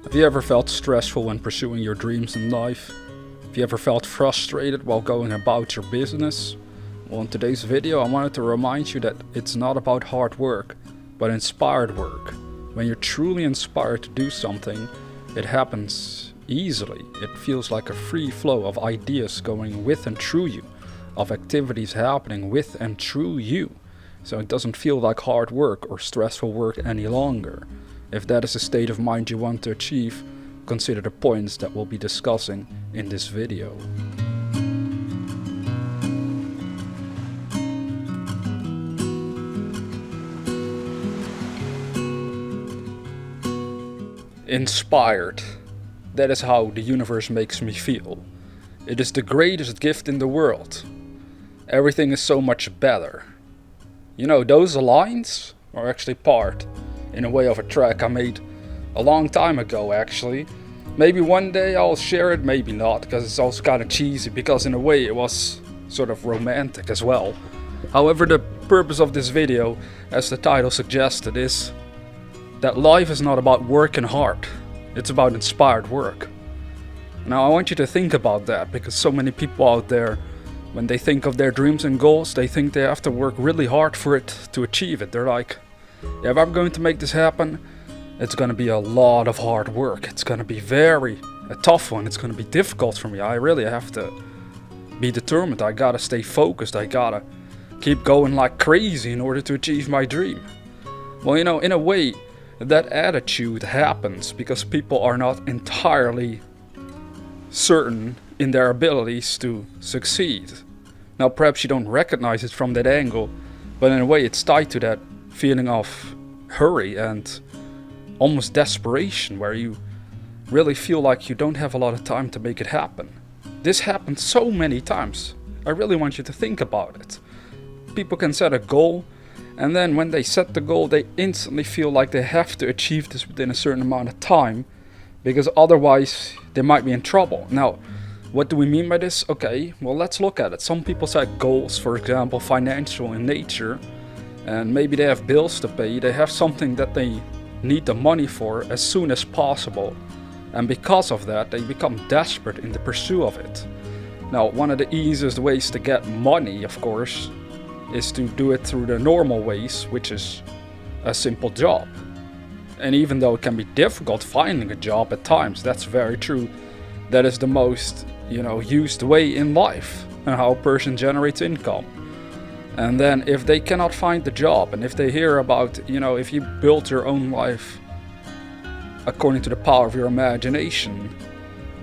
Have you ever felt stressful when pursuing your dreams in life? Have you ever felt frustrated while going about your business? Well, in today's video, I wanted to remind you that it's not about hard work, but inspired work. When you're truly inspired to do something, it happens easily. It feels like a free flow of ideas going with and through you, of activities happening with and through you. So it doesn't feel like hard work or stressful work any longer. If that is a state of mind you want to achieve, consider the points that we'll be discussing in this video. Inspired. That is how the universe makes me feel. It is the greatest gift in the world. Everything is so much better. You know, those lines are actually part, in a way, of a track I made a long time ago actually. Maybe one day I'll share it, maybe not, because it's also kind of cheesy, because in a way it was sort of romantic as well. However, the purpose of this video, as the title suggested, is that life is not about working hard, it's about inspired work. Now I want you to think about that, because so many people out there, when they think of their dreams and goals, they think they have to work really hard for it to achieve it. They're like, yeah, if I'm going to make this happen, it's going to be a lot of hard work. It's going to be a tough one. It's going to be difficult for me. I really have to be determined. I gotta stay focused. I gotta keep going like crazy in order to achieve my dream. Well, you know, in a way, that attitude happens because people are not entirely certain in their abilities to succeed. Now, perhaps you don't recognize it from that angle, but in a way it's tied to that feeling of hurry and almost desperation, where you really feel like you don't have a lot of time to make it happen. This happens so many times. I really want you to think about it. People can set a goal, and then when they set the goal, they instantly feel like they have to achieve this within a certain amount of time, because otherwise they might be in trouble. Now, what do we mean by this? Okay, well, let's look at it. Some people set goals, for example, financial in nature, and maybe they have bills to pay. They have something that they need the money for as soon as possible, and because of that they become desperate in the pursuit of it. Now, one of the easiest ways to get money, of course, is to do it through the normal ways, which is a simple job. And even though it can be difficult finding a job at times, that's very true, that is the most, used way in life and how a person generates income. And then if they cannot find the job, and if they hear about, if you build your own life according to the power of your imagination,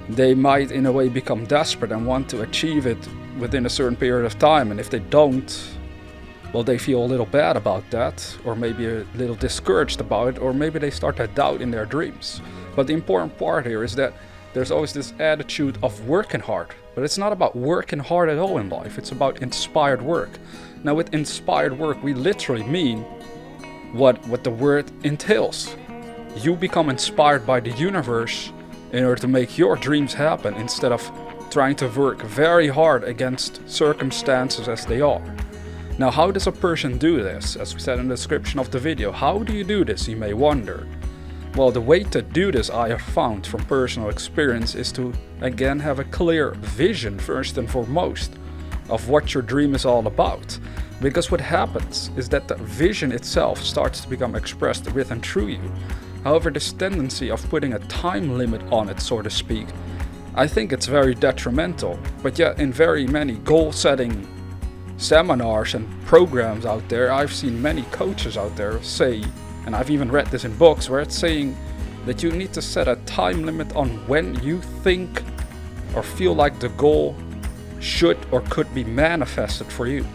they might in a way become desperate and want to achieve it within a certain period of time. And if they don't, well, they feel a little bad about that, or maybe a little discouraged about it, or maybe they start to doubt in their dreams. But the important part here is that there's always this attitude of working hard, but it's not about working hard at all in life. It's about inspired work. Now, with inspired work, we literally mean what the word entails. You become inspired by the universe in order to make your dreams happen, instead of trying to work very hard against circumstances as they are. Now, how does a person do this? As we said in the description of the video, how do you do this, you may wonder? Well, the way to do this, I have found from personal experience, is to again have a clear vision first and foremost of what your dream is all about. Because what happens is that the vision itself starts to become expressed with and through you. However, this tendency of putting a time limit on it, so to speak, I think it's very detrimental. But yet, in very many goal-setting seminars and programs out there, I've seen many coaches out there say, and I've even read this in books, where it's saying that you need to set a time limit on when you think or feel like the goal should or could be manifested for you.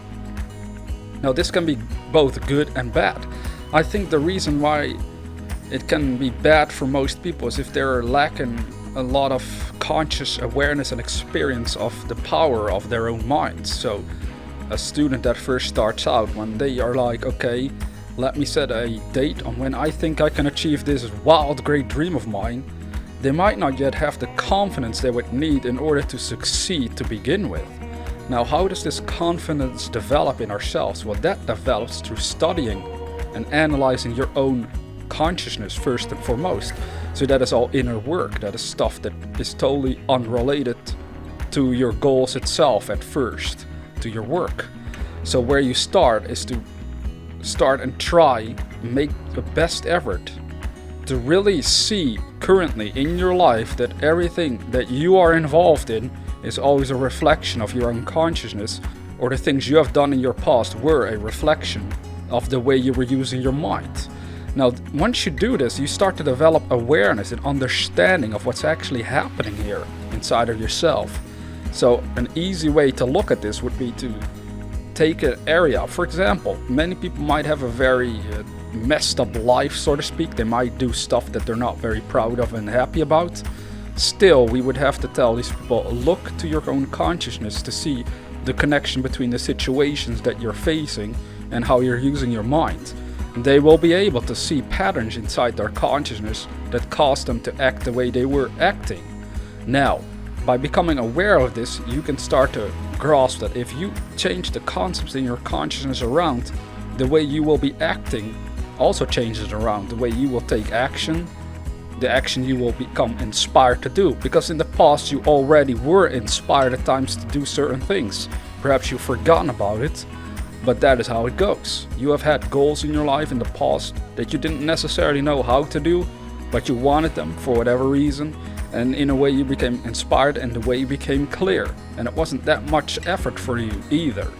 Now, this can be both good and bad. I think the reason why it can be bad for most people is if they're lacking a lot of conscious awareness and experience of the power of their own minds. So a student that first starts out, when they are like, okay, let me set a date on when I think I can achieve this wild, great dream of mine, they might not yet have the confidence they would need in order to succeed to begin with. Now, how does this confidence develop in ourselves? Well, that develops through studying and analyzing your own consciousness first and foremost. So that is all inner work. That is stuff that is totally unrelated to your goals itself at first, to your work. So where you start is to start and try, make the best effort to really see currently in your life that everything that you are involved in is always a reflection of your own consciousness, or the things you have done in your past were a reflection of the way you were using your mind. Now, once you do this, you start to develop awareness and understanding of what's actually happening here inside of yourself. So an easy way to look at this would be to take an area. For example, many people might have a very messed up life, so to speak. They might do stuff that they're not very proud of and happy about. Still, we would have to tell these people, look to your own consciousness to see the connection between the situations that you're facing and how you're using your mind. And they will be able to see patterns inside their consciousness that cause them to act the way they were acting. Now, by becoming aware of this, you can start to grasp that if you change the concepts in your consciousness around, the way you will be acting also changes around. The way you will take action, the action you will become inspired to do. Because in the past you already were inspired at times to do certain things. Perhaps you've forgotten about it, but that is how it goes. You have had goals in your life in the past that you didn't necessarily know how to do, but you wanted them for whatever reason. And in a way you became inspired and the way you became clear. And it wasn't that much effort for you either.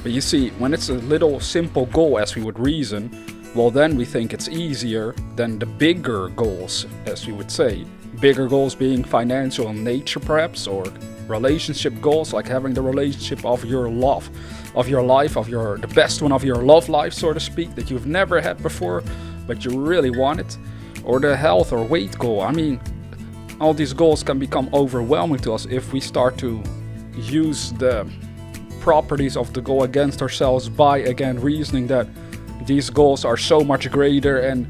But you see, when it's a little simple goal as we would reason, well then we think it's easier than the bigger goals, as we would say. Bigger goals being financial in nature perhaps, or relationship goals like having the relationship of your love, of your life, the best one of your love life, so to speak, that you've never had before, but you really want it. Or the health or weight goal. I mean, all these goals can become overwhelming to us if we start to use the properties of the goal against ourselves by, again, reasoning that these goals are so much greater and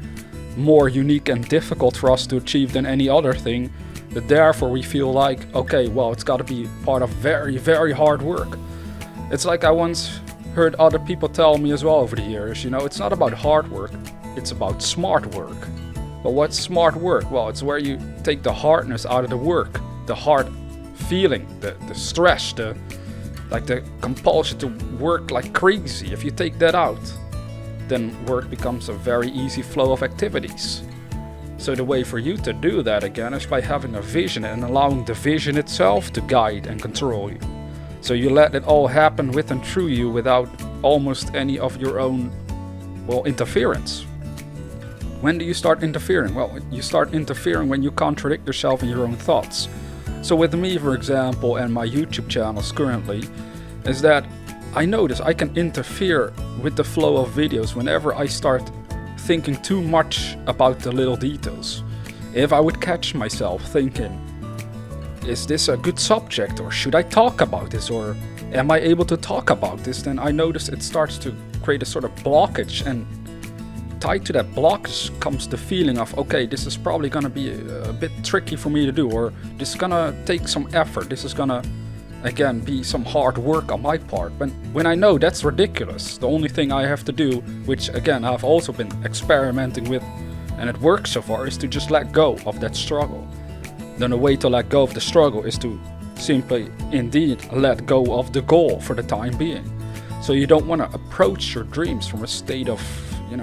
more unique and difficult for us to achieve than any other thing, that therefore we feel like, okay, well, it's got to be part of very, very hard work. It's like I once heard other people tell me as well over the years, it's not about hard work, it's about smart work. But what's smart work? Well, it's where you take the hardness out of the work, the hard feeling, the stress, the compulsion to work like crazy. If you take that out, then work becomes a very easy flow of activities. So the way for you to do that again is by having a vision and allowing the vision itself to guide and control you. So you let it all happen with and through you without almost any of your own, interference. When do you start interfering? Well, you start interfering when you contradict yourself in your own thoughts. So with me, for example, and my YouTube channels currently, is that I notice I can interfere with the flow of videos whenever I start thinking too much about the little details. If I would catch myself thinking, is this a good subject, or should I talk about this, or am I able to talk about this, then I notice it starts to create a sort of blockage, and tied to that blockage comes the feeling of, okay, this is probably gonna be a bit tricky for me to do, or this is gonna take some effort, this is gonna, again, be some hard work on my part. But when I know that's ridiculous, the only thing I have to do, which again I've also been experimenting with, and it works so far, is to just let go of that struggle. Then the way to let go of the struggle is to simply, indeed, let go of the goal for the time being. So you don't want to approach your dreams from a state of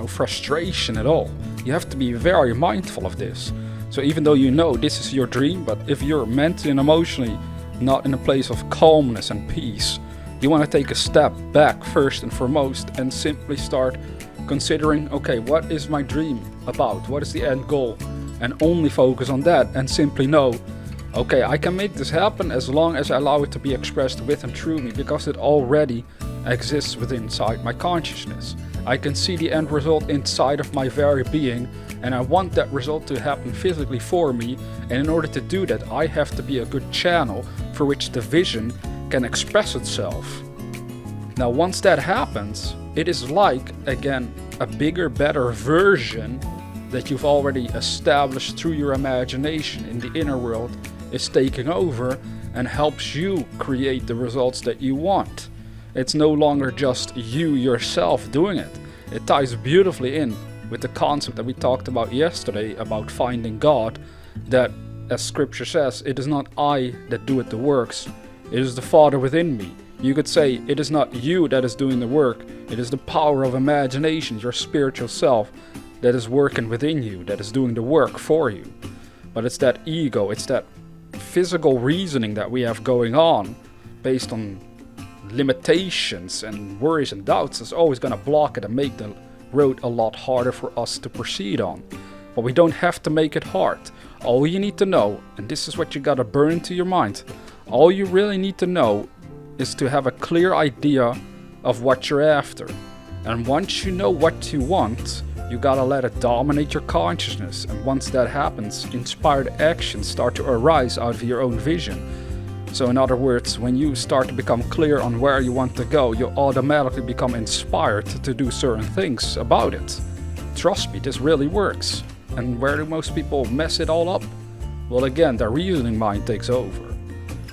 frustration at all. You have to be very mindful of this. So even though this is your dream, but if you're mentally and emotionally not in a place of calmness and peace, you want to take a step back first and foremost and simply start considering, okay, what is my dream about? What is the end goal? And only focus on that and simply know, okay, I can make this happen as long as I allow it to be expressed with and through me, because it already exists within inside my consciousness. I can see the end result inside of my very being, and I want that result to happen physically for me, and in order to do that I have to be a good channel for which the vision can express itself. Now once that happens, it is like, again, a bigger, better version that you've already established through your imagination in the inner world is taking over and helps you create the results that you want. It's no longer just you yourself doing it. It ties beautifully in with the concept that we talked about yesterday about finding God, that, as scripture says, it is not I that doeth the works, it is the Father within me. You could say it is not you that is doing the work, it is the power of imagination, your spiritual self, that is working within you, that is doing the work for you. But it's that ego, it's that physical reasoning that we have going on based on limitations and worries and doubts is always going to block it and make the road a lot harder for us to proceed on. But we don't have to make it hard. All you need to know, and this is what you gotta burn into your mind, all you really need to know is to have a clear idea of what you're after. And once you know what you want, you gotta let it dominate your consciousness. And once that happens, inspired actions start to arise out of your own vision. So in other words, when you start to become clear on where you want to go, you automatically become inspired to do certain things about it. Trust me, this really works. And where do most people mess it all up? Well, again, their reasoning mind takes over.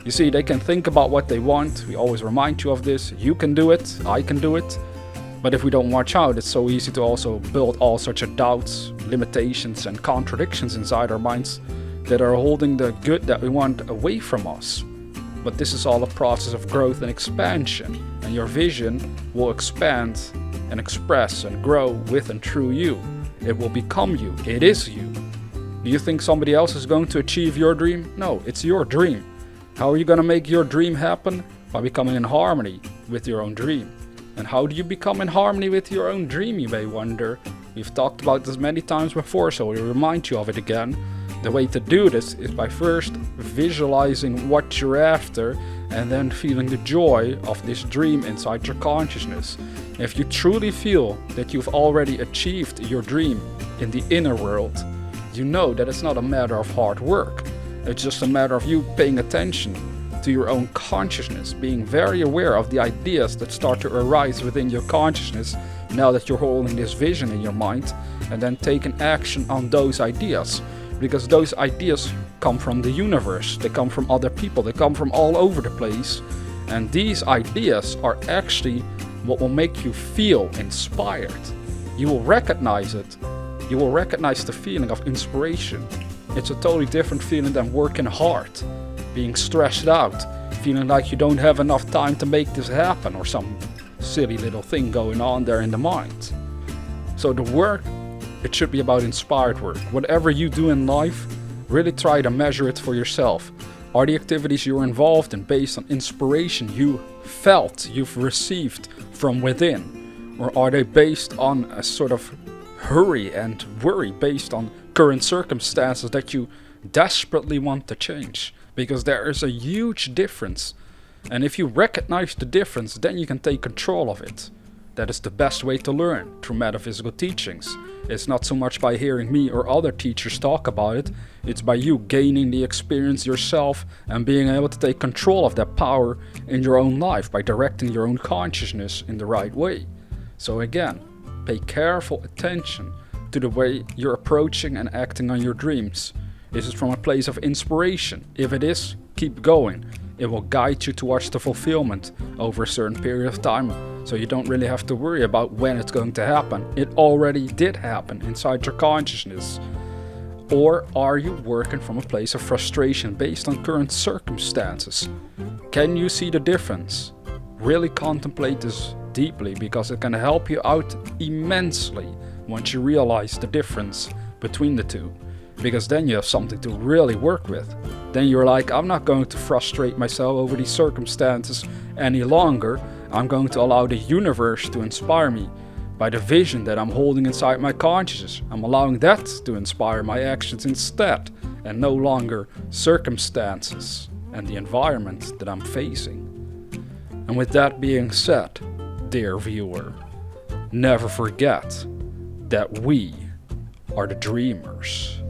You see, they can think about what they want. We always remind you of this. You can do it, I can do it. But if we don't watch out, it's so easy to also build all sorts of doubts, limitations, and contradictions inside our minds that are holding the good that we want away from us. But this is all a process of growth and expansion, and your vision will expand and express and grow with and through you. It will become you. It is you. Do you think somebody else is going to achieve your dream? No, it's your dream. How are you going to make your dream happen? By becoming in harmony with your own dream. And how do you become in harmony with your own dream, you may wonder? We've talked about this many times before, so we'll remind you of it again. The way to do this is by first visualizing what you're after and then feeling the joy of this dream inside your consciousness. If you truly feel that you've already achieved your dream in the inner world, you know that it's not a matter of hard work. It's just a matter of you paying attention to your own consciousness, being very aware of the ideas that start to arise within your consciousness now that you're holding this vision in your mind, and then taking action on those ideas. Because those ideas come from the universe, they come from other people, they come from all over the place. And these ideas are actually what will make you feel inspired. You will recognize it. You will recognize the feeling of inspiration. It's a totally different feeling than working hard, being stressed out, feeling like you don't have enough time to make this happen, or some silly little thing going on there in the mind. So the work, it should be about inspired work. Whatever you do in life, really try to measure it for yourself. Are the activities you're involved in based on inspiration you felt, you've received from within? Or are they based on a sort of hurry and worry based on current circumstances that you desperately want to change? Because there is a huge difference. And if you recognize the difference, then you can take control of it. That is the best way to learn, through metaphysical teachings. It's not so much by hearing me or other teachers talk about it, it's by you gaining the experience yourself and being able to take control of that power in your own life by directing your own consciousness in the right way. So again, pay careful attention to the way you're approaching and acting on your dreams. Is it from a place of inspiration? If it is, keep going. It will guide you towards the fulfillment over a certain period of time, so you don't really have to worry about when it's going to happen. It already did happen inside your consciousness. Or are you working from a place of frustration based on current circumstances? Can you see the difference? Really contemplate this deeply, because it can help you out immensely once you realize the difference between the two. Because then you have something to really work with. Then you're like, I'm not going to frustrate myself over these circumstances any longer. I'm going to allow the universe to inspire me by the vision that I'm holding inside my consciousness. I'm allowing that to inspire my actions instead, and no longer circumstances and the environment that I'm facing. And with that being said, dear viewer, never forget that we are the dreamers.